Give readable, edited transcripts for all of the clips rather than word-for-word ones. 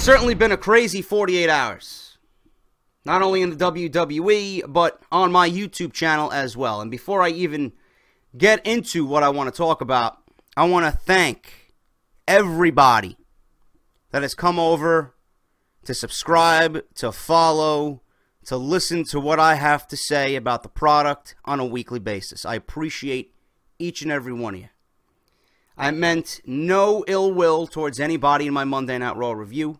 certainly been a crazy 48 hours. Not only in the WWE, but on my YouTube channel as well. And before I even get into what I want to talk about, I want to thank everybody that has come over to subscribe, to follow, to listen to what I have to say about the product on a weekly basis. I appreciate each and every one of you. I meant no ill will towards anybody in my Monday Night Raw review.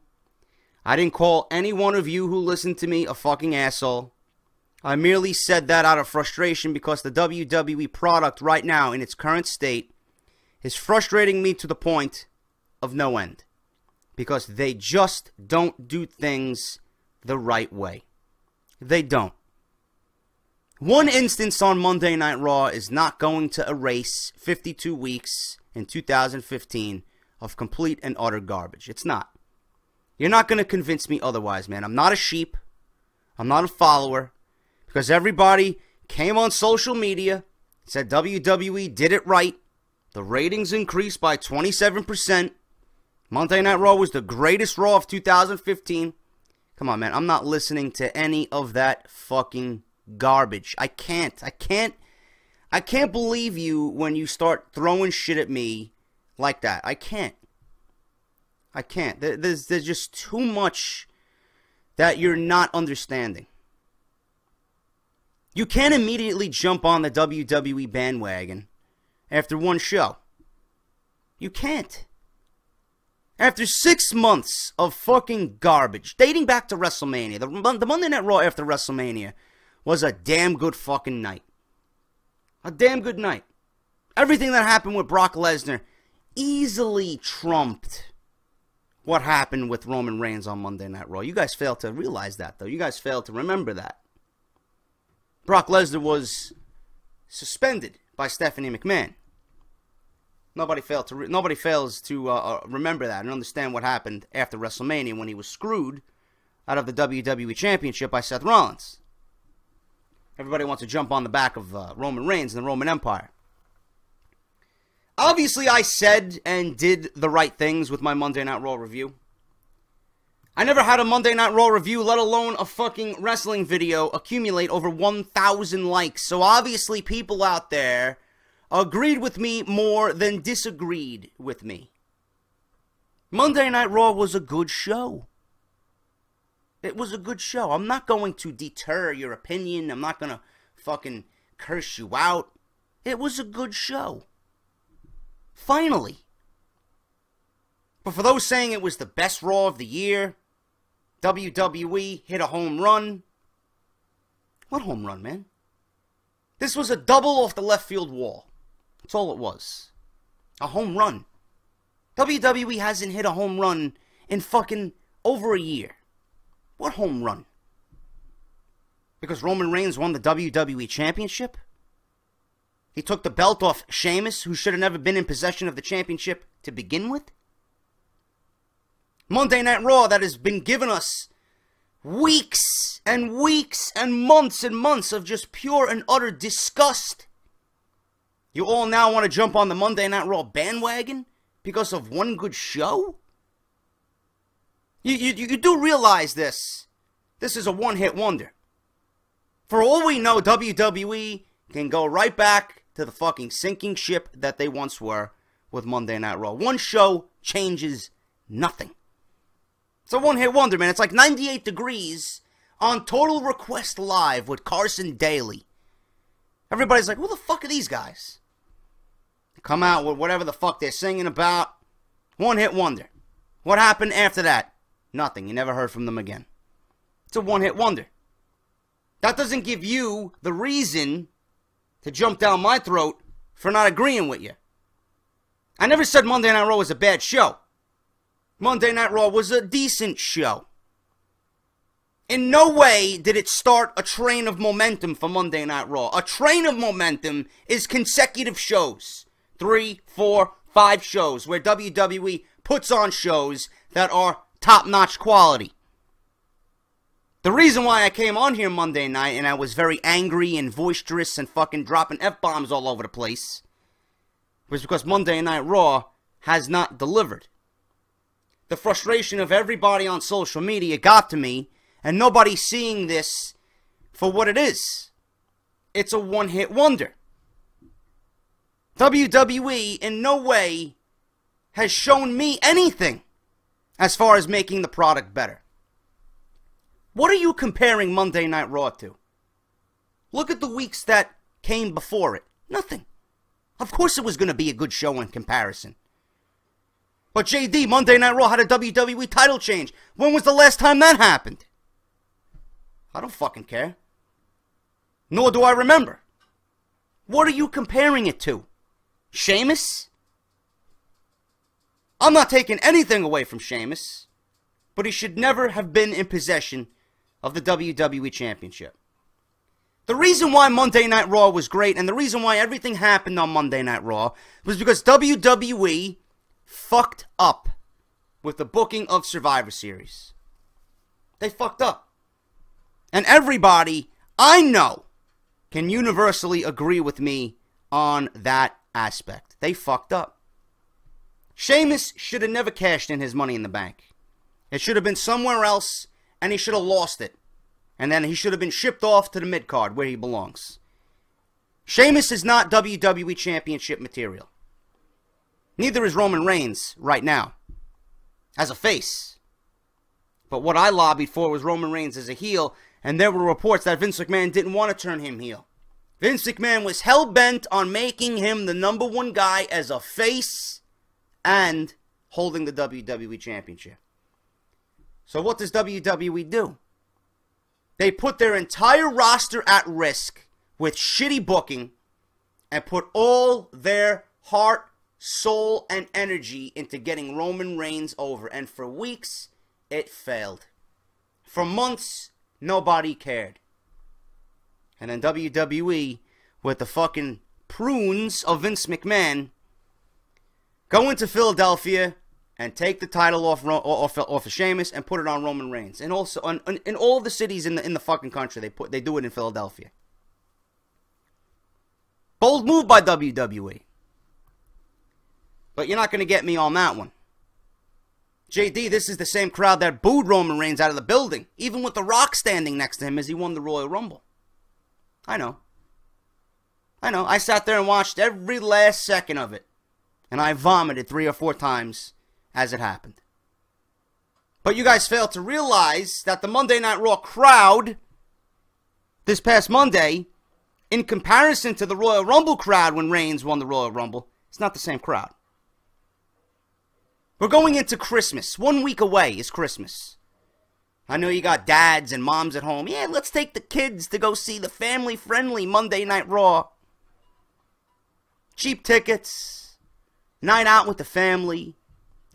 I didn't call any one of you who listened to me a fucking asshole. I merely said that out of frustration because the WWE product right now in its current state is frustrating me to the point of no end. Because they just don't do things the right way. They don't. One instance on Monday Night Raw is not going to erase 52 weeks in 2015 of complete and utter garbage. It's not. You're not going to convince me otherwise, man. I'm not a sheep. I'm not a follower. Because everybody came on social media, said WWE did it right. The ratings increased by 27%. Monday Night Raw was the greatest Raw of 2015. Come on, man. I'm not listening to any of that fucking garbage. I can't believe you when you start throwing shit at me like that. I can't. There's just too much that you're not understanding. You can't immediately jump on the WWE bandwagon after one show. You can't. After 6 months of fucking garbage, dating back to WrestleMania, the Monday Night Raw after WrestleMania was a damn good fucking night. A damn good night. Everything that happened with Brock Lesnar easily trumped what happened with Roman Reigns on Monday Night Raw. You guys failed to realize that, though. You guys failed to remember that. Brock Lesnar was suspended by Stephanie McMahon. Nobody fails to remember that and understand what happened after WrestleMania when he was screwed out of the WWE Championship by Seth Rollins. Everybody wants to jump on the back of Roman Reigns and the Roman Empire. Obviously, I said and did the right things with my Monday Night Raw review. I never had a Monday Night Raw review, let alone a fucking wrestling video, accumulate over 1,000 likes. So obviously, people out there agreed with me more than disagreed with me. Monday Night Raw was a good show. It was a good show. I'm not going to deter your opinion. I'm not going to fucking curse you out. It was a good show. Finally. But for those saying it was the best Raw of the year, WWE hit a home run. What home run, man? This was a double off the left field wall. That's all it was. A home run. WWE hasn't hit a home run in fucking over a year. What home run? Because Roman Reigns won the WWE Championship? He took the belt off Sheamus, who should have never been in possession of the championship to begin with? Monday Night Raw that has been giving us weeks and weeks and months of just pure and utter disgust. You all now want to jump on the Monday Night Raw bandwagon because of one good show? You do realize this. This is a one-hit wonder. For all we know, WWE can go right back to the fucking sinking ship that they once were with Monday Night Raw. One show changes nothing. It's a one-hit wonder, man. It's like 98 Degrees on Total Request Live with Carson Daly. Everybody's like, who the fuck are these guys? They come out with whatever the fuck they're singing about. One-hit wonder. What happened after that? Nothing. You never heard from them again. It's a one-hit wonder. That doesn't give you the reason to jump down my throat for not agreeing with you. I never said Monday Night Raw was a bad show. Monday Night Raw was a decent show. In no way did it start a train of momentum for Monday Night Raw. A train of momentum is consecutive shows. 3, 4, 5 shows where WWE puts on shows that are top-notch quality. The reason why I came on here Monday night and I was very angry and boisterous and fucking dropping F-bombs all over the place was because Monday Night Raw has not delivered. the frustration of everybody on social media got to me, and nobody's seeing this for what it is. It's a one-hit wonder. WWE in no way has shown me anything as far as making the product better. What are you comparing Monday Night Raw to? Look at the weeks that came before it. Nothing. Of course it was going to be a good show in comparison. But JD, Monday Night Raw had a WWE title change. When was the last time that happened? I don't fucking care. Nor do I remember. What are you comparing it to? Sheamus? I'm not taking anything away from Sheamus, but he should never have been in possession of the WWE Championship. The reason why Monday Night Raw was great, and the reason why everything happened on Monday Night Raw, was because WWE fucked up with the booking of Survivor Series. They fucked up. And everybody I know can universally agree with me on that aspect. They fucked up. Sheamus should have never cashed in his Money in the Bank. It should have been somewhere else, and he should have lost it. And then he should have been shipped off to the mid-card where he belongs. Sheamus is not WWE Championship material. Neither is Roman Reigns right now, as a face. But what I lobbied for was Roman Reigns as a heel, and there were reports that Vince McMahon didn't want to turn him heel. Vince McMahon was hell-bent on making him the #1 guy as a face and holding the WWE Championship. So what does WWE do? They put their entire roster at risk with shitty booking and put all their heart, soul, and energy into getting Roman Reigns over. And for weeks, it failed. For months, nobody cared. And then WWE, with the fucking prunes of Vince McMahon, go into Philadelphia and take the title off of Sheamus and put it on Roman Reigns. And also, in all the cities in the fucking country, they do it in Philadelphia. Bold move by WWE. But you're not going to get me on that one. JD, this is the same crowd that booed Roman Reigns out of the building, even with The Rock standing next to him as he won the Royal Rumble. I know. I sat there and watched every last second of it. And I vomited 3 or 4 times as it happened. But you guys failed to realize that the Monday Night Raw crowd this past Monday, in comparison to the Royal Rumble crowd when Reigns won the Royal Rumble, it's not the same crowd. We're going into Christmas. 1 week away is Christmas. I know you got dads and moms at home. Yeah, let's take the kids to go see the family-friendly Monday Night Raw. Cheap tickets, night out with the family,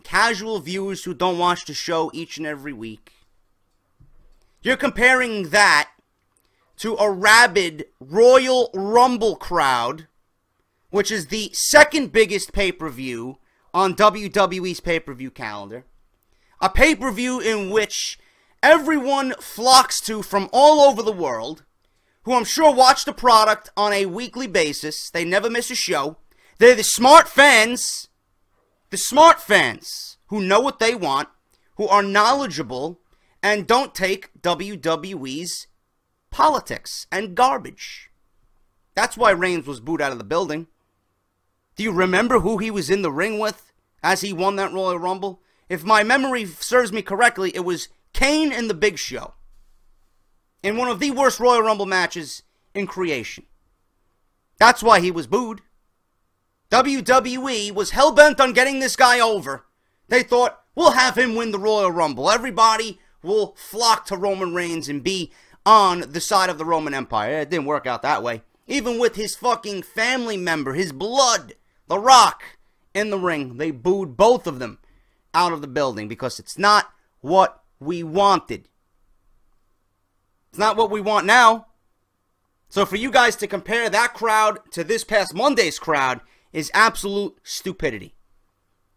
casual viewers who don't watch the show each and every week. You're comparing that to a rabid Royal Rumble crowd, which is the second biggest pay-per-view on WWE's pay-per-view calendar. A pay-per-view in which everyone flocks to from all over the world, who I'm sure watch the product on a weekly basis. They never miss a show. They're the smart fans who know what they want, who are knowledgeable, and don't take WWE's politics and garbage. That's why Reigns was booed out of the building. Do you remember who he was in the ring with as he won that Royal Rumble? If my memory serves me correctly, it was Kane and the Big Show in one of the worst Royal Rumble matches in creation. That's why he was booed. WWE was hell-bent on getting this guy over. They thought, we'll have him win the Royal Rumble. Everybody will flock to Roman Reigns and be on the side of the Roman Empire. It didn't work out that way. Even with his fucking family member, his blood, The Rock, in the ring, they booed both of them out of the building because it's not what we wanted. It's not what we want now. So for you guys to compare that crowd to this past Monday's crowd is absolute stupidity.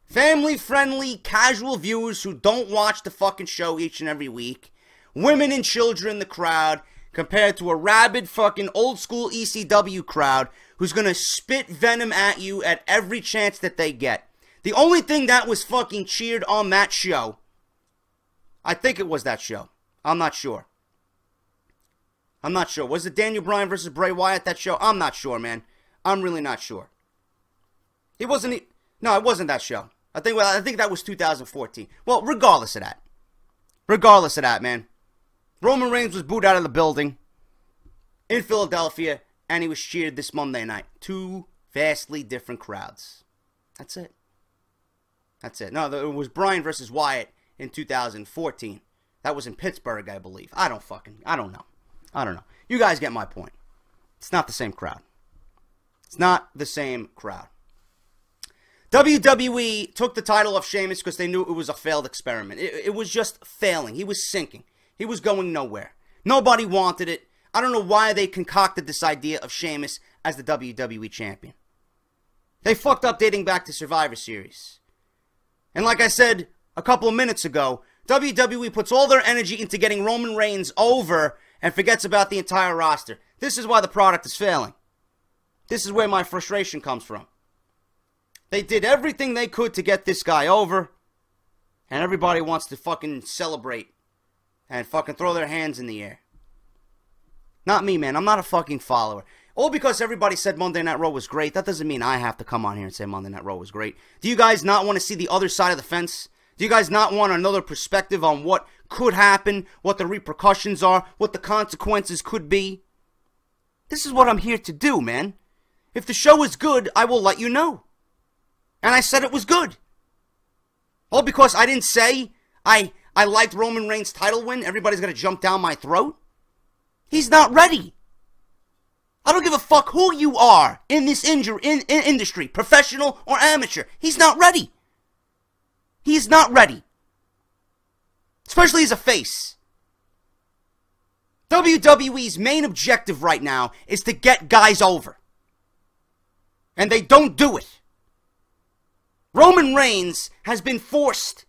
Family-friendly, casual viewers who don't watch the fucking show each and every week. Women and children in the crowd compared to a rabid fucking old-school ECW crowd who's going to spit venom at you at every chance that they get. The only thing that was fucking cheered on that show, I think it was that show. I'm not sure. Was it Daniel Bryan versus Bray Wyatt, that show? I'm not sure, man. I'm really not sure. It wasn't... No, it wasn't that show. I think that was 2014. Well, regardless of that, man. Roman Reigns was booed out of the building in Philadelphia, and he was cheered this Monday night. Two vastly different crowds. That's it. No, it was Bryan versus Wyatt in 2014. That was in Pittsburgh, I believe. I don't know. You guys get my point. It's not the same crowd. WWE took the title off Sheamus because they knew it was a failed experiment. It was just failing. He was sinking. He was going nowhere. Nobody wanted it. I don't know why they concocted this idea of Sheamus as the WWE Champion. They fucked up dating back to Survivor Series. And like I said a couple of minutes ago, WWE puts all their energy into getting Roman Reigns over and forgets about the entire roster. This is why the product is failing. This is where my frustration comes from. They did everything they could to get this guy over, and everybody wants to fucking celebrate and fucking throw their hands in the air. Not me, man. I'm not a fucking follower. All because everybody said Monday Night Raw was great, that doesn't mean I have to come on here and say Monday Night Raw was great. Do you guys not want to see the other side of the fence? Do you guys not want another perspective on what could happen, what the repercussions are, what the consequences could be? This is what I'm here to do, man. If the show is good, I will let you know. And I said it was good. All because I didn't say I liked Roman Reigns' title win. Everybody's going to jump down my throat. He's not ready. I don't give a fuck who you are in this industry, professional or amateur. He's not ready. He's not ready. Especially as a face. WWE's main objective right now is to get guys over. And they don't do it. Roman Reigns has been forced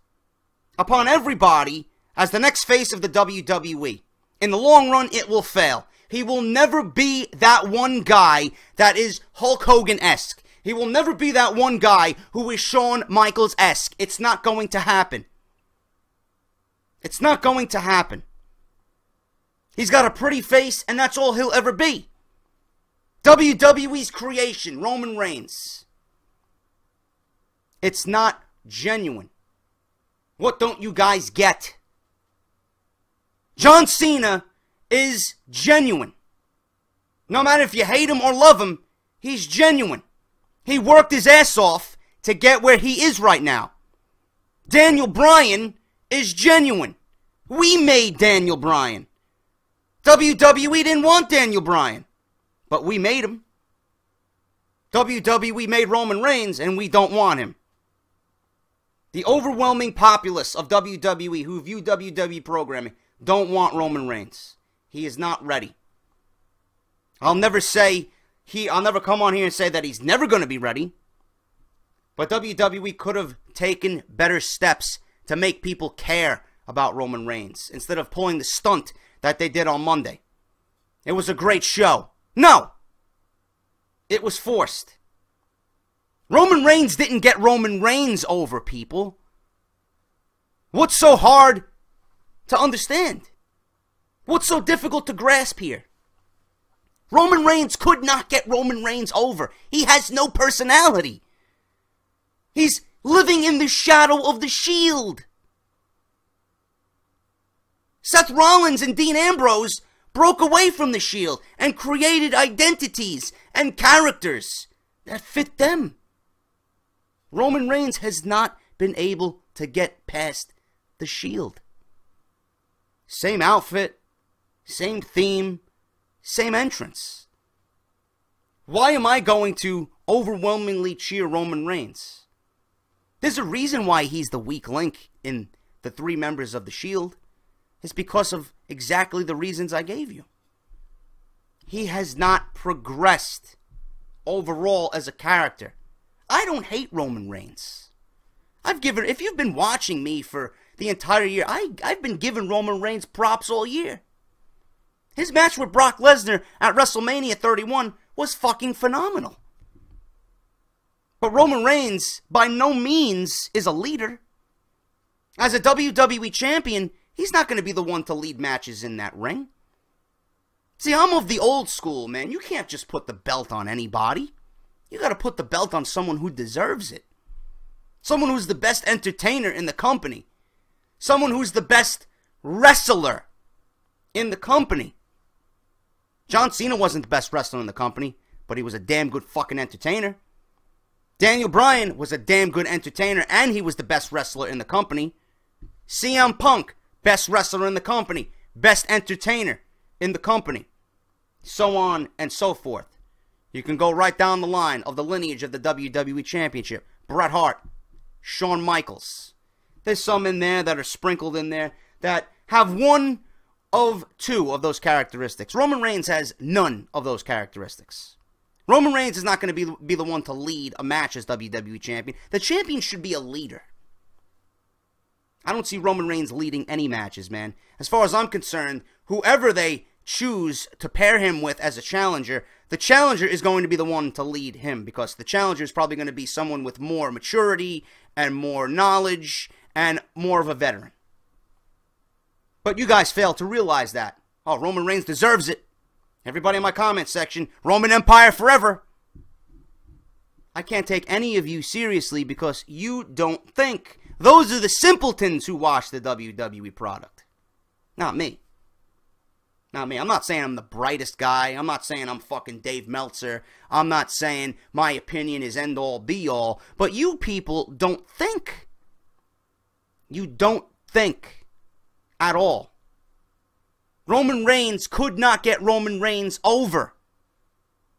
upon everybody as the next face of the WWE. In the long run, it will fail. He will never be that one guy that is Hulk Hogan-esque. He will never be that one guy who is Shawn Michaels-esque. It's not going to happen. It's not going to happen. He's got a pretty face, and that's all he'll ever be. WWE's creation, Roman Reigns. It's not genuine. What don't you guys get? John Cena is genuine. No matter if you hate him or love him, he's genuine. He worked his ass off to get where he is right now. Daniel Bryan is genuine. We made Daniel Bryan. WWE didn't want Daniel Bryan, but we made him. WWE made Roman Reigns, and we don't want him. The overwhelming populace of WWE who view WWE programming don't want Roman Reigns. He is not ready. I'll never come on here and say that he's never going to be ready. But WWE could have taken better steps to make people care about Roman Reigns instead of pulling the stunt that they did on Monday. It was a great show. No! It was forced. Roman Reigns didn't get Roman Reigns over, people. What's so hard to understand? What's so difficult to grasp here? Roman Reigns could not get Roman Reigns over. He has no personality. He's living in the shadow of the Shield. Seth Rollins and Dean Ambrose broke away from the Shield and created identities and characters that fit them. Roman Reigns has not been able to get past the Shield. Same outfit, same theme, same entrance. Why am I going to overwhelmingly cheer Roman Reigns? There's a reason why he's the weak link in the three members of the Shield. It's because of exactly the reasons I gave you. He has not progressed overall as a character. I don't hate Roman Reigns. If you've been watching me for the entire year, I've been giving Roman Reigns props all year. His match with Brock Lesnar at WrestleMania 31 was fucking phenomenal. But Roman Reigns, by no means, is a leader. As a WWE champion, he's not going to be the one to lead matches in that ring. See, I'm of the old school, man. You can't just put the belt on anybody. You got to put the belt on someone who deserves it. Someone who's the best entertainer in the company. Someone who's the best wrestler in the company. John Cena wasn't the best wrestler in the company, but he was a damn good fucking entertainer. Daniel Bryan was a damn good entertainer, and he was the best wrestler in the company. CM Punk, best wrestler in the company, best entertainer in the company. So on and so forth. You can go right down the line of the lineage of the WWE Championship. Bret Hart, Shawn Michaels. There's some in there that are sprinkled in there that have one of two of those characteristics. Roman Reigns has none of those characteristics. Roman Reigns is not going to be the one to lead a match as WWE Champion. The champion should be a leader. I don't see Roman Reigns leading any matches, man. As far as I'm concerned, whoever they choose to pair him with as a challenger, the challenger is going to be the one to lead him, because the challenger is probably going to be someone with more maturity and more knowledge and more of a veteran. But you guys fail to realize that. Oh, Roman Reigns deserves it. Everybody in my comment section, Roman Empire forever. I can't take any of you seriously because you don't think. Those are the simpletons who watch the WWE product. Not me. Not me. I'm not saying I'm the brightest guy. I'm not saying I'm fucking Dave Meltzer. I'm not saying my opinion is end all be all. But you people don't think. You don't think at all. Roman Reigns could not get Roman Reigns over.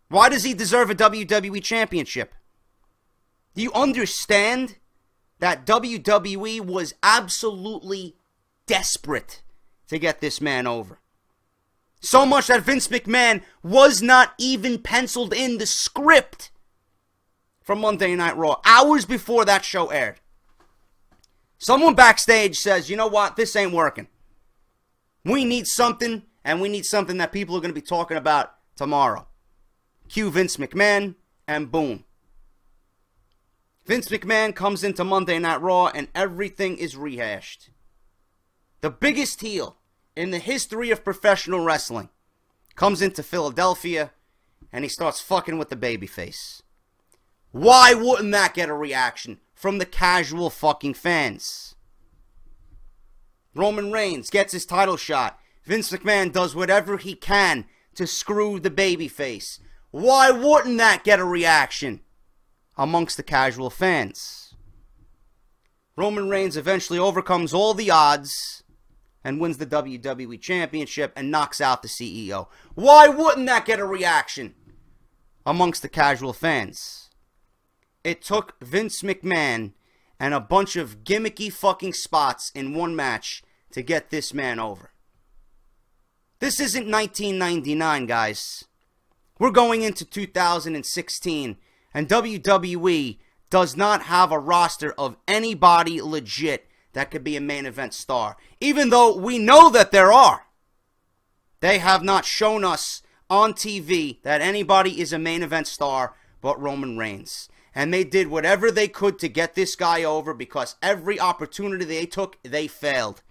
Why does he deserve a WWE Championship? Do you understand that WWE was absolutely desperate to get this man over? So much that Vince McMahon was not even penciled in the script for Monday Night Raw, hours before that show aired. Someone backstage says, you know what, this ain't working. We need something, and we need something that people are going to be talking about tomorrow. Cue Vince McMahon, and boom. Vince McMahon comes into Monday Night Raw, and everything is rehashed. The biggest heel in the history of professional wrestling comes into Philadelphia, and he starts fucking with the babyface. Why wouldn't that get a reaction from the casual fucking fans? Roman Reigns gets his title shot. Vince McMahon does whatever he can to screw the babyface. Why wouldn't that get a reaction amongst the casual fans? Roman Reigns eventually overcomes all the odds and wins the WWE Championship and knocks out the CEO. Why wouldn't that get a reaction amongst the casual fans? It took Vince McMahon and a bunch of gimmicky fucking spots in one match to get this man over. This isn't 1999, guys. We're going into 2016, and WWE does not have a roster of anybody legit that could be a main event star. Even though we know that there are. They have not shown us on TV that anybody is a main event star but Roman Reigns. And they did whatever they could to get this guy over, because every opportunity they took, they failed.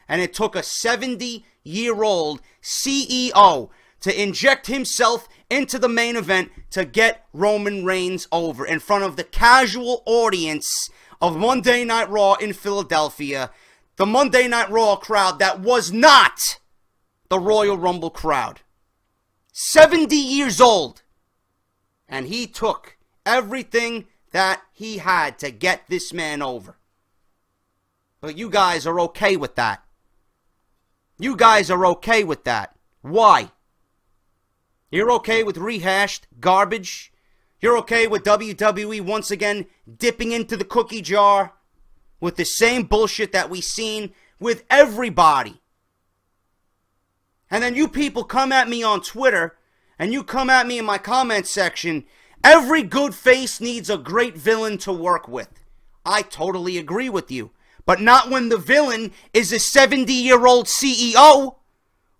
And it took a 70-year-old CEO to inject himself into the main event to get Roman Reigns over in front of the casual audience of Monday Night Raw in Philadelphia. The Monday Night Raw crowd that was not the Royal Rumble crowd. 70 years old. And he took everything that he had to get this man over. But you guys are okay with that. You guys are okay with that. Why? You're okay with rehashed garbage? You're okay with WWE once again dipping into the cookie jar with the same bullshit that we've seen with everybody? And then you people come at me on Twitter, and you come at me in my comment section. Every good face needs a great villain to work with. I totally agree with you. But not when the villain is a 70-year-old CEO.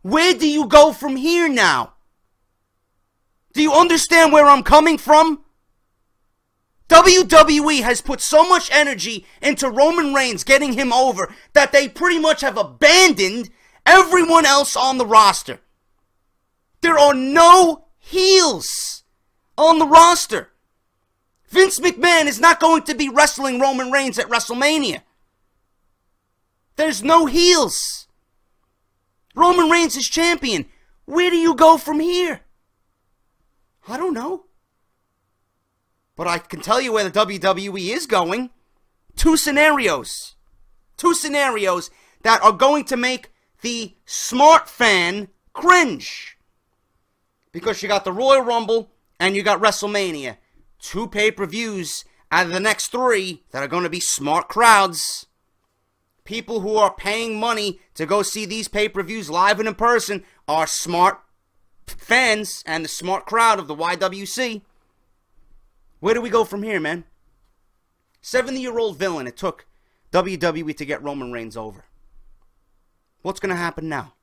Where do you go from here now? Do you understand where I'm coming from? WWE has put so much energy into Roman Reigns getting him over that they pretty much have abandoned everyone else on the roster. There are no heels on the roster. Vince McMahon is not going to be wrestling Roman Reigns at WrestleMania. There's no heels. Roman Reigns is champion. Where do you go from here? I don't know. But I can tell you where the WWE is going. Two scenarios. Two scenarios that are going to make the smart fan cringe. Because you got the Royal Rumble and you got WrestleMania. Two pay-per-views out of the next three that are going to be smart crowds. People who are paying money to go see these pay-per-views live and in person are smart fans and the smart crowd of the YWC. Where do we go from here, man? 70-year-old villain it took WWE to get Roman Reigns over. What's going to happen now?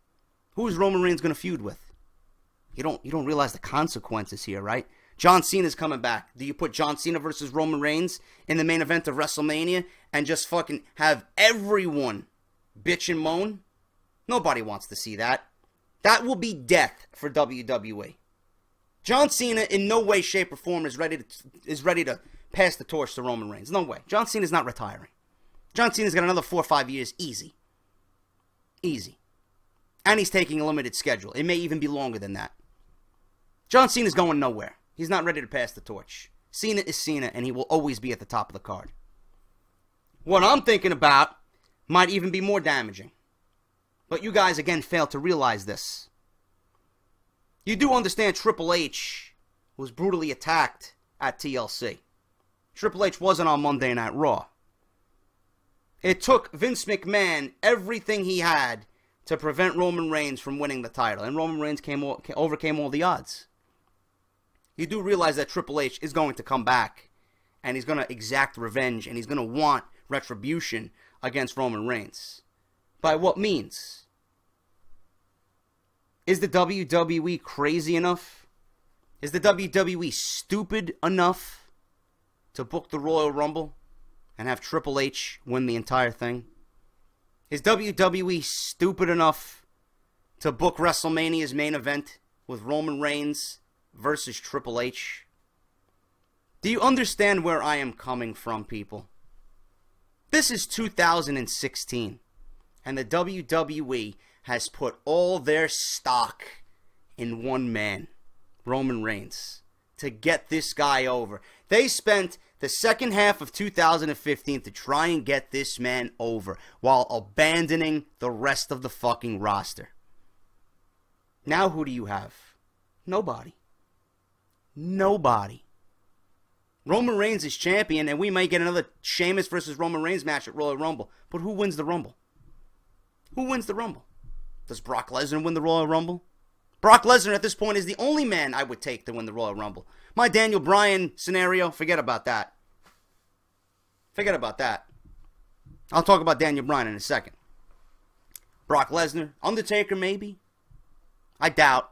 Who is Roman Reigns going to feud with? You don't realize the consequences here, right? John Cena's coming back. Do you put John Cena versus Roman Reigns in the main event of WrestleMania and just fucking have everyone bitch and moan? Nobody wants to see that. That will be death for WWE. John Cena in no way, shape, or form is ready to pass the torch to Roman Reigns. No way. John Cena's not retiring. John Cena's got another 4 or 5 years easy. Easy. And he's taking a limited schedule. It may even be longer than that. John Cena's going nowhere. He's not ready to pass the torch. Cena is Cena, and he will always be at the top of the card. What I'm thinking about might even be more damaging. But you guys, again, fail to realize this. You do understand Triple H was brutally attacked at TLC. Triple H wasn't on Monday Night Raw. It took Vince McMahon everything he had to prevent Roman Reigns from winning the title. And Roman Reigns overcame all the odds. You do realize that Triple H is going to come back. And he's going to exact revenge. And he's going to want retribution against Roman Reigns. By what means? Is the WWE crazy enough? Is the WWE stupid enough to book the Royal Rumble and have Triple H win the entire thing? Is WWE stupid enough to book WrestleMania's main event with Roman Reigns versus Triple H? Do you understand where I am coming from, people? This is 2016, and the WWE has put all their stock in one man, Roman Reigns, to get this guy over. They spent the second half of 2015 to try and get this man over while abandoning the rest of the fucking roster. Now who do you have? Nobody. Nobody. Roman Reigns is champion, and we might get another Sheamus versus Roman Reigns match at Royal Rumble. But who wins the Rumble? Who wins the Rumble? Does Brock Lesnar win the Royal Rumble? Brock Lesnar at this point is the only man I would take to win the Royal Rumble. My Daniel Bryan scenario, forget about that. Forget about that. I'll talk about Daniel Bryan in a second. Brock Lesnar, Undertaker maybe? I doubt.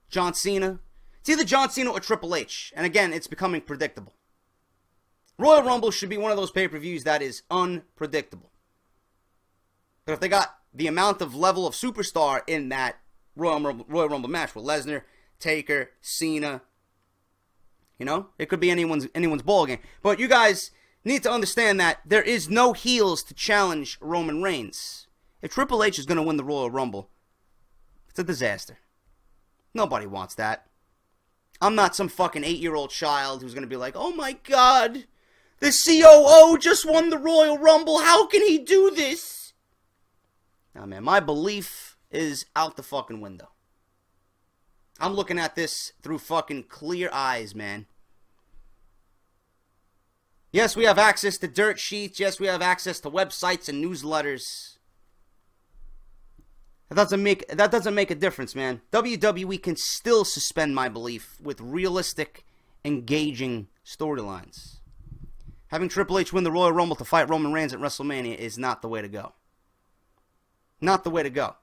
John Cena? It's either John Cena or Triple H. And again, it's becoming predictable. Royal Rumble should be one of those pay-per-views that is unpredictable. But if they got the amount of level of superstar in that Royal Rumble match with Lesnar, Taker, Cena, you know, it could be anyone's ball game. But you guys need to understand that there is no heels to challenge Roman Reigns. If Triple H is going to win the Royal Rumble, it's a disaster. Nobody wants that. I'm not some fucking 8-year-old child who's going to be like, oh my God, the COO just won the Royal Rumble. How can he do this? Now, man, my belief is out the fucking window. I'm looking at this through fucking clear eyes, man. Yes, we have access to dirt sheets. Yes, we have access to websites and newsletters. That doesn't make a difference, man. WWE can still suspend my belief with realistic, engaging storylines. Having Triple H win the Royal Rumble to fight Roman Reigns at WrestleMania is not the way to go. Not the way to go.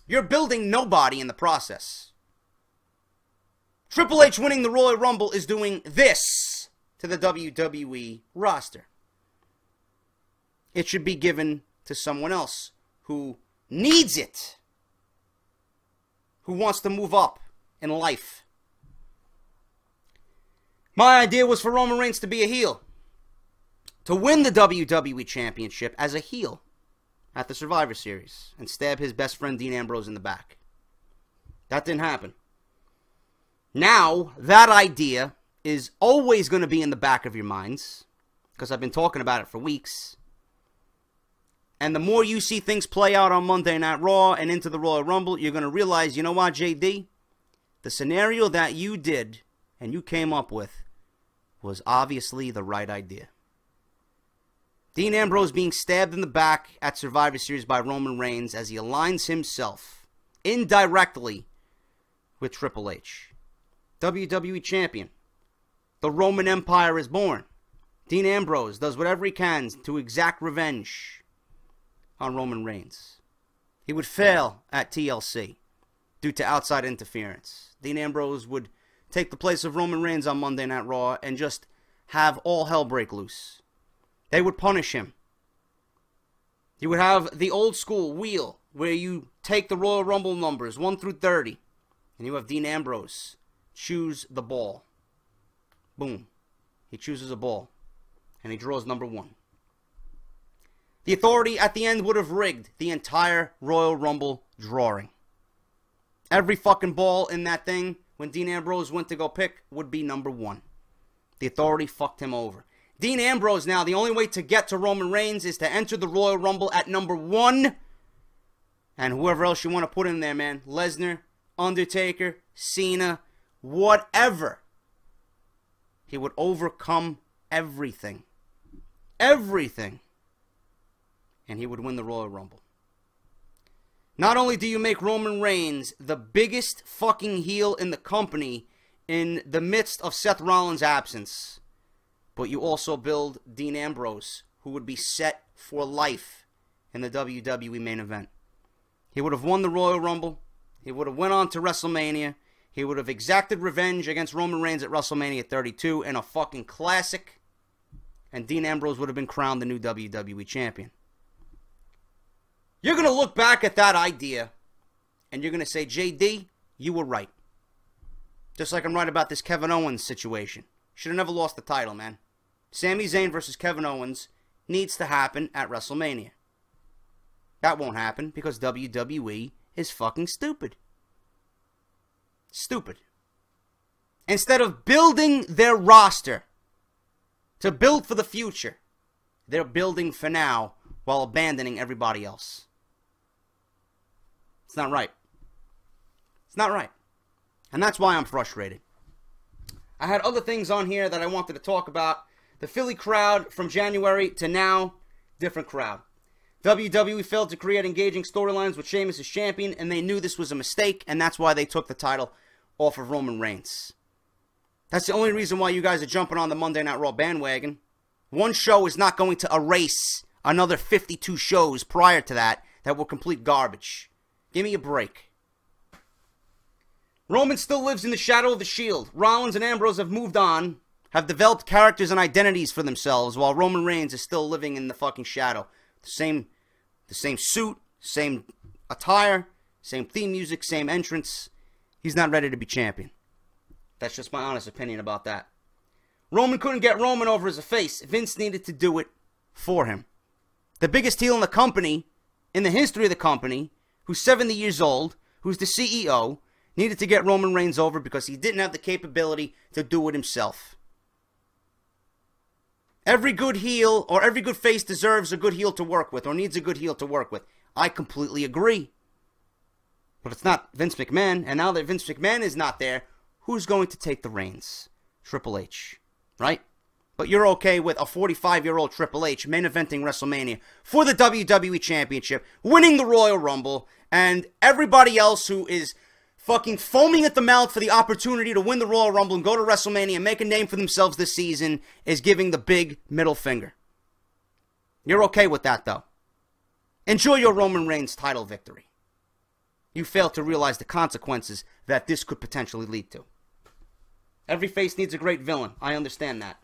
You're building nobody in the process. Triple H winning the Royal Rumble is doing this to the WWE roster. It should be given to someone else who needs it, who wants to move up in life. My idea was for Roman Reigns to be a heel, to win the WWE Championship as a heel at the Survivor Series and stab his best friend Dean Ambrose in the back. That didn't happen. Now, that idea is always going to be in the back of your minds, because I've been talking about it for weeks. And the more you see things play out on Monday Night Raw and into the Royal Rumble, you're going to realize, you know what, JD? The scenario that you did and you came up with was obviously the right idea. Dean Ambrose being stabbed in the back at Survivor Series by Roman Reigns as he aligns himself indirectly with Triple H. WWE Champion. The Roman Empire is born. Dean Ambrose does whatever he can to exact revenge on Roman Reigns. He would fail at TLC due to outside interference. Dean Ambrose would take the place of Roman Reigns on Monday Night Raw and just have all hell break loose. They would punish him. You would have the old school wheel where you take the Royal Rumble numbers 1 through 30 and you have Dean Ambrose choose the ball. Boom. He chooses a ball and he draws number 1. The Authority at the end would have rigged the entire Royal Rumble drawing. Every fucking ball in that thing, when Dean Ambrose went to go pick, would be number 1. The Authority fucked him over. Dean Ambrose now, the only way to get to Roman Reigns is to enter the Royal Rumble at number 1. And whoever else you want to put in there, man. Lesnar, Undertaker, Cena, whatever. He would overcome everything. Everything. And he would win the Royal Rumble. Not only do you make Roman Reigns the biggest fucking heel in the company in the midst of Seth Rollins' absence, but you also build Dean Ambrose, who would be set for life in the WWE main event. He would have won the Royal Rumble. He would have went on to WrestleMania. He would have exacted revenge against Roman Reigns at WrestleMania 32 in a fucking classic. And Dean Ambrose would have been crowned the new WWE Champion. You're going to look back at that idea and you're going to say, JD, you were right. Just like I'm right about this Kevin Owens situation. Should have never lost the title, man. Sami Zayn versus Kevin Owens needs to happen at WrestleMania. That won't happen because WWE is fucking stupid. Stupid. Instead of building their roster to build for the future, they're building for now while abandoning everybody else. It's not right. It's not right. And that's why I'm frustrated. I had other things on here that I wanted to talk about. The Philly crowd from January to now, different crowd. WWE failed to create engaging storylines with Sheamus as champion, and they knew this was a mistake, and that's why they took the title off of Roman Reigns. That's the only reason why you guys are jumping on the Monday Night Raw bandwagon. One show is not going to erase another 52 shows prior to that were complete garbage. Give me a break. Roman still lives in the shadow of the Shield. Rollins and Ambrose have moved on, have developed characters and identities for themselves, while Roman Reigns is still living in the fucking shadow. The same suit, same attire, same theme music, same entrance. He's not ready to be champion. That's just my honest opinion about that. Roman couldn't get Roman over as a face. Vince needed to do it for him. The biggest heel in the company, in the history of the company, who's 70 years old, who's the CEO, needed to get Roman Reigns over because he didn't have the capability to do it himself. Every good heel or every good face deserves a good heel to work with or needs a good heel to work with. I completely agree. But it's not Vince McMahon, and now that Vince McMahon is not there, who's going to take the reins? Triple H, right? But you're okay with a 45-year-old Triple H main eventing WrestleMania for the WWE Championship, winning the Royal Rumble, and everybody else who is fucking foaming at the mouth for the opportunity to win the Royal Rumble and go to WrestleMania and make a name for themselves this season is giving the big middle finger. You're okay with that, though. Enjoy your Roman Reigns title victory. You fail to realize the consequences that this could potentially lead to. Every face needs a great villain. I understand that.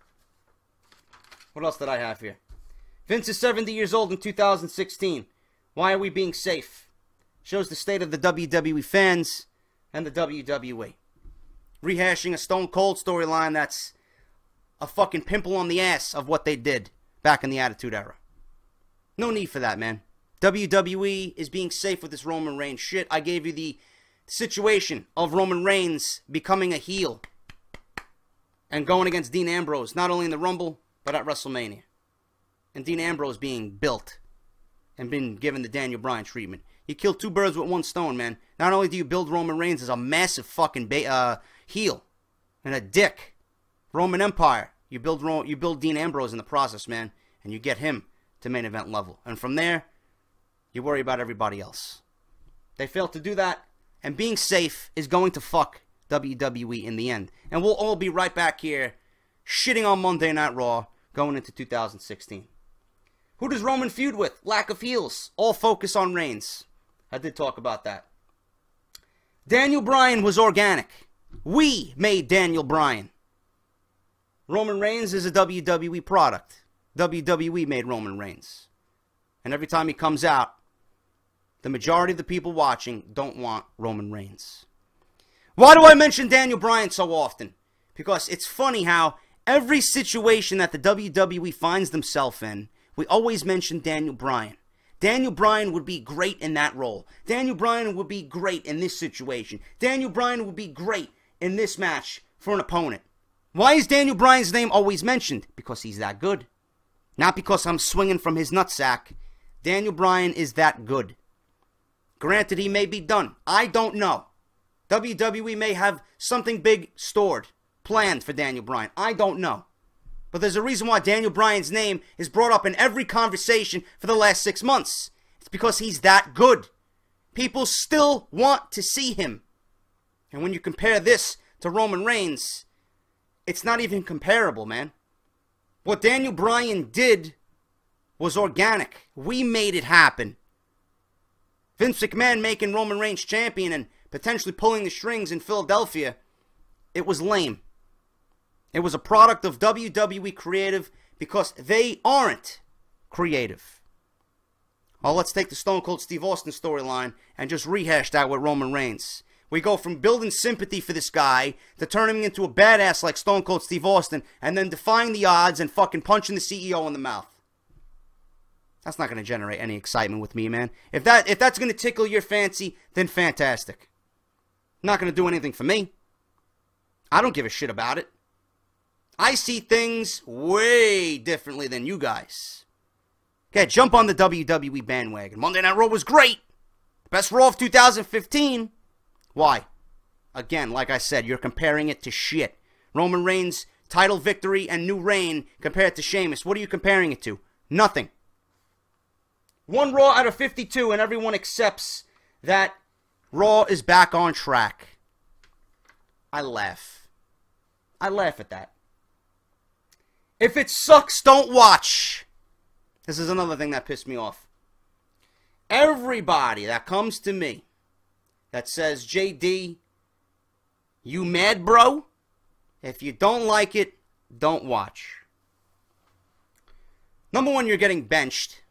What else did I have here? Vince is 70 years old in 2016. Why are we being safe? Shows the state of the WWE fans and the WWE. Rehashing a Stone Cold storyline that's a fucking pimple on the ass of what they did back in the Attitude Era. No need for that, man. WWE is being safe with this Roman Reigns shit. I gave you the situation of Roman Reigns becoming a heel and going against Dean Ambrose, not only in the Rumble, but at WrestleMania. And Dean Ambrose being built and being given the Daniel Bryan treatment. You kill two birds with one stone, man. Not only do you build Roman Reigns as a massive fucking heel and a dick, Roman Empire, you build Dean Ambrose in the process, man, and you get him to main event level. And from there, you worry about everybody else. They failed to do that, and being safe is going to fuck WWE in the end. And we'll all be right back here shitting on Monday Night Raw going into 2016. Who does Roman feud with? Lack of heels. All focus on Reigns. I did talk about that. Daniel Bryan was organic. We made Daniel Bryan. Roman Reigns is a WWE product. WWE made Roman Reigns. And every time he comes out, the majority of the people watching don't want Roman Reigns. Why do I mention Daniel Bryan so often? Because it's funny how every situation that the WWE finds themselves in, we always mention Daniel Bryan. Daniel Bryan would be great in that role. Daniel Bryan would be great in this situation. Daniel Bryan would be great in this match for an opponent. Why is Daniel Bryan's name always mentioned? Because he's that good. Not because I'm swinging from his nutsack. Daniel Bryan is that good. Granted, he may be done. I don't know. WWE may have something big stored, planned for Daniel Bryan. I don't know. But there's a reason why Daniel Bryan's name is brought up in every conversation for the last 6 months. It's because he's that good. People still want to see him. And when you compare this to Roman Reigns, it's not even comparable, man. What Daniel Bryan did was organic. We made it happen. Vince McMahon making Roman Reigns champion and potentially pulling the strings in Philadelphia, it was lame. It was a product of WWE Creative because they aren't creative. Well, let's take the Stone Cold Steve Austin storyline and just rehash that with Roman Reigns. We go from building sympathy for this guy to turning him into a badass like Stone Cold Steve Austin and then defying the odds and fucking punching the CEO in the mouth. That's not going to generate any excitement with me, man. If that's going to tickle your fancy, then fantastic. Not going to do anything for me. I don't give a shit about it. I see things way differently than you guys. Okay, jump on the WWE bandwagon. Monday Night Raw was great. Best Raw of 2015. Why? Again, like I said, you're comparing it to shit. Roman Reigns' title victory and new reign compared to Sheamus. What are you comparing it to? Nothing. One Raw out of 52 and everyone accepts that Raw is back on track. I laugh. I laugh at that. If it sucks, don't watch. This is another thing that pissed me off. Everybody that comes to me that says, JD, you mad, bro? If you don't like it, don't watch. Number one, you're getting benched,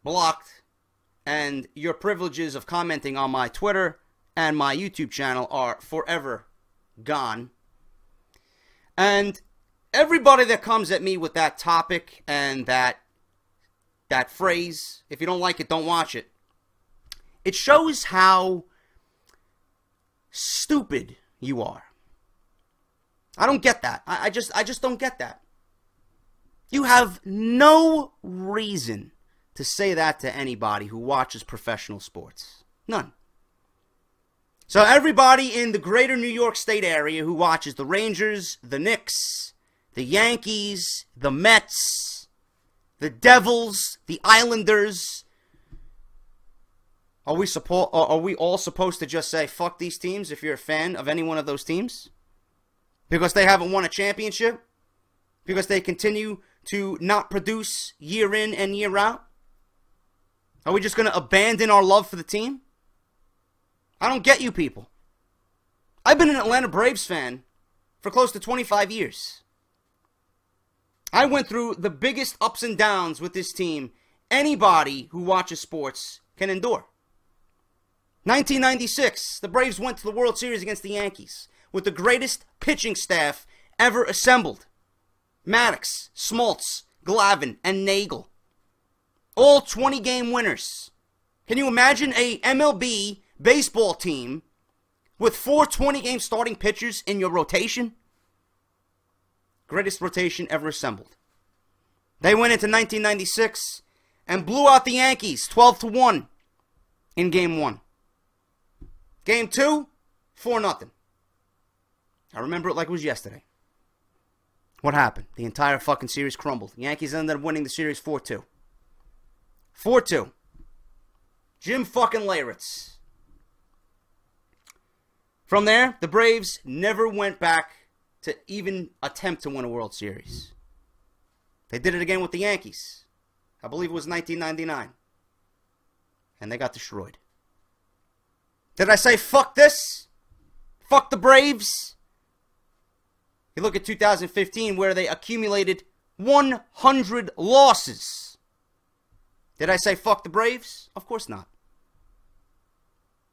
blocked, and your privileges of commenting on my Twitter and my YouTube channel are forever gone. And everybody that comes at me with that topic and that phrase, if you don't like it, don't watch it, it shows how stupid you are. I don't get that. I just don't get that. You have no reason to say that to anybody who watches professional sports. None. So everybody in the greater New York State area who watches the Rangers, the Knicks, the Yankees, the Mets, the Devils, the Islanders, are we all supposed to just say, fuck these teams if you're a fan of any one of those teams? Because they haven't won a championship? Because they continue to not produce year in and year out? Are we just going to abandon our love for the team? I don't get you people. I've been an Atlanta Braves fan for close to 25 years. I went through the biggest ups and downs with this team anybody who watches sports can endure. 1996, the Braves went to the World Series against the Yankees with the greatest pitching staff ever assembled. Maddox, Smoltz, Glavine, and Nagel. All 20-game winners. Can you imagine a MLB baseball team with 4 20-game starting pitchers in your rotation? Greatest rotation ever assembled. They went into 1996 and blew out the Yankees 12-1 in Game 1. Game 2, 4-0. I remember it like it was yesterday. What happened? The entire fucking series crumbled. The Yankees ended up winning the series 4-2. 4-2. Jim fucking Leyritz. From there, the Braves never went back to even attempt to win a World Series. They did it again with the Yankees. I believe it was 1999. And they got destroyed. Did I say fuck this? Fuck the Braves? You look at 2015 where they accumulated 100 losses. Did I say fuck the Braves? Of course not.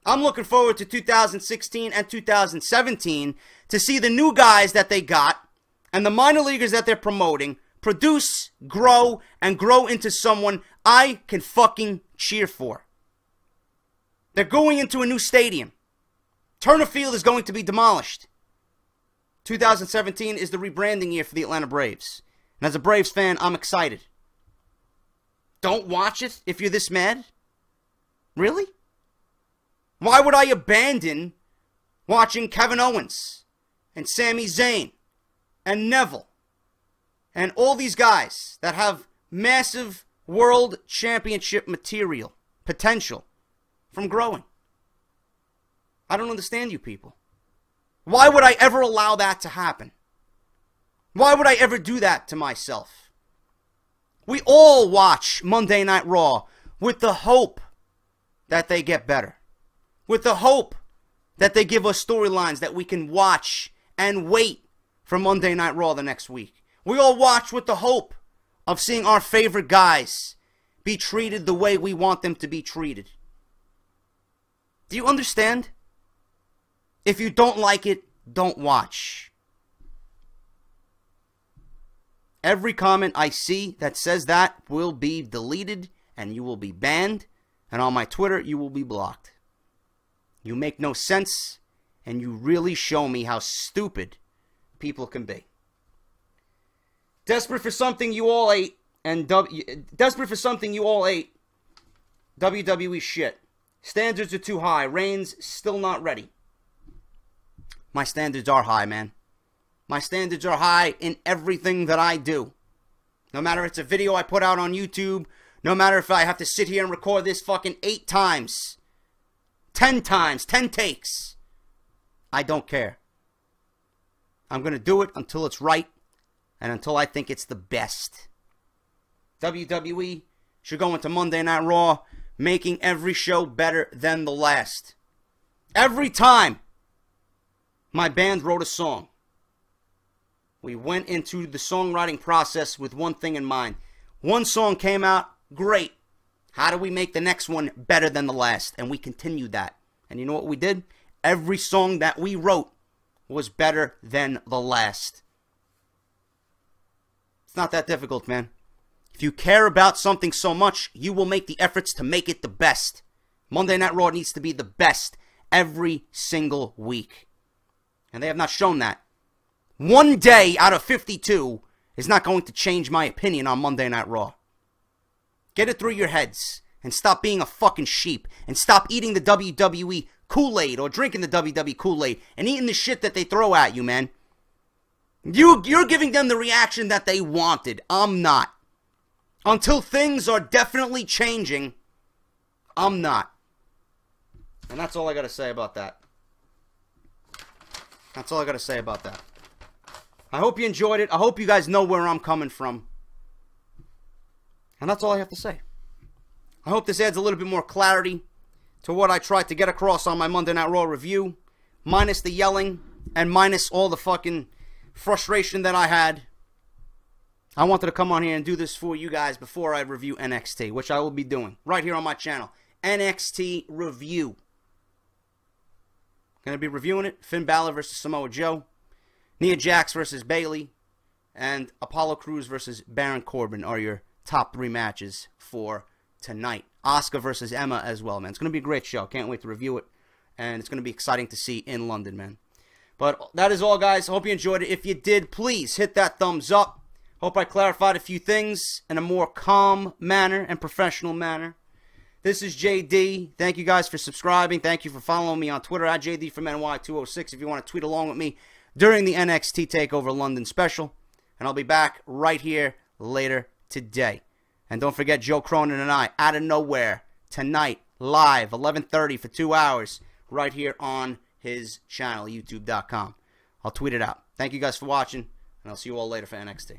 I'm looking forward to 2016 and 2017 to see the new guys that they got and the minor leaguers that they're promoting produce, grow, and grow into someone I can fucking cheer for. They're going into a new stadium. Turner Field is going to be demolished. 2017 is the rebranding year for the Atlanta Braves. And as a Braves fan, I'm excited. Don't watch it if you're this mad? Really? Why would I abandon watching Kevin Owens and Sami Zayn and Neville and all these guys that have massive world championship material, potential, from growing? I don't understand you people. Why would I ever allow that to happen? Why would I ever do that to myself? We all watch Monday Night Raw with the hope that they get better. With the hope that they give us storylines that we can watch and wait for Monday Night Raw the next week. We all watch with the hope of seeing our favorite guys be treated the way we want them to be treated. Do you understand? If you don't like it, don't watch. Every comment I see that says that will be deleted and you will be banned. And on my Twitter, you will be blocked. You make no sense and you really show me how stupid people can be. Desperate for something you all ate desperate for something you all ate. WWE shit. Standards are too high. Reigns still not ready. My standards are high, man. My standards are high in everything that I do. No matter if it's a video I put out on YouTube, no matter if I have to sit here and record this fucking 8 times, 10 times, 10 takes. I don't care. I'm going to do it until it's right and until I think it's the best. WWE should go into Monday Night Raw making every show better than the last. Every time my band wrote a song, we went into the songwriting process with one thing in mind. One song came out, great. How do we make the next one better than the last? And we continued that. And you know what we did? Every song that we wrote was better than the last. It's not that difficult, man. If you care about something so much, you will make the efforts to make it the best. Monday Night Raw needs to be the best every single week. And they have not shown that. One day out of 52 is not going to change my opinion on Monday Night Raw. Get it through your heads and stop being a fucking sheep and stop eating the WWE Kool-Aid or drinking the WWE Kool-Aid and eating the shit that they throw at you, man. You're giving them the reaction that they wanted. I'm not. Until things are definitely changing, I'm not. And that's all I got to say about that. That's all I got to say about that. I hope you enjoyed it. I hope you guys know where I'm coming from. And that's all I have to say. I hope this adds a little bit more clarity to what I tried to get across on my Monday Night Raw review. Minus the yelling and minus all the fucking frustration that I had. I wanted to come on here and do this for you guys before I review NXT, which I will be doing right here on my channel. NXT Review. Going to be reviewing it. Finn Balor versus Samoa Joe. Nia Jax versus Bayley. And Apollo Crews versus Baron Corbin are your top 3 matches for tonight. Asuka versus Emma as well, man. It's going to be a great show. Can't wait to review it. And it's going to be exciting to see in London, man. But that is all, guys. Hope you enjoyed it. If you did, please hit that thumbs up. Hope I clarified a few things in a more calm manner and professional manner. This is JD. Thank you guys for subscribing. Thank you for following me on Twitter at JD206 if you want to tweet along with me during the NXT TakeOver London special. And I'll be back right here later today. And don't forget JoeCronin and I, out of nowhere, tonight, live, 11:30 for 2 hours, right here on his channel, youtube.com. I'll tweet it out. Thank you guys for watching, and I'll see you all later for NXT.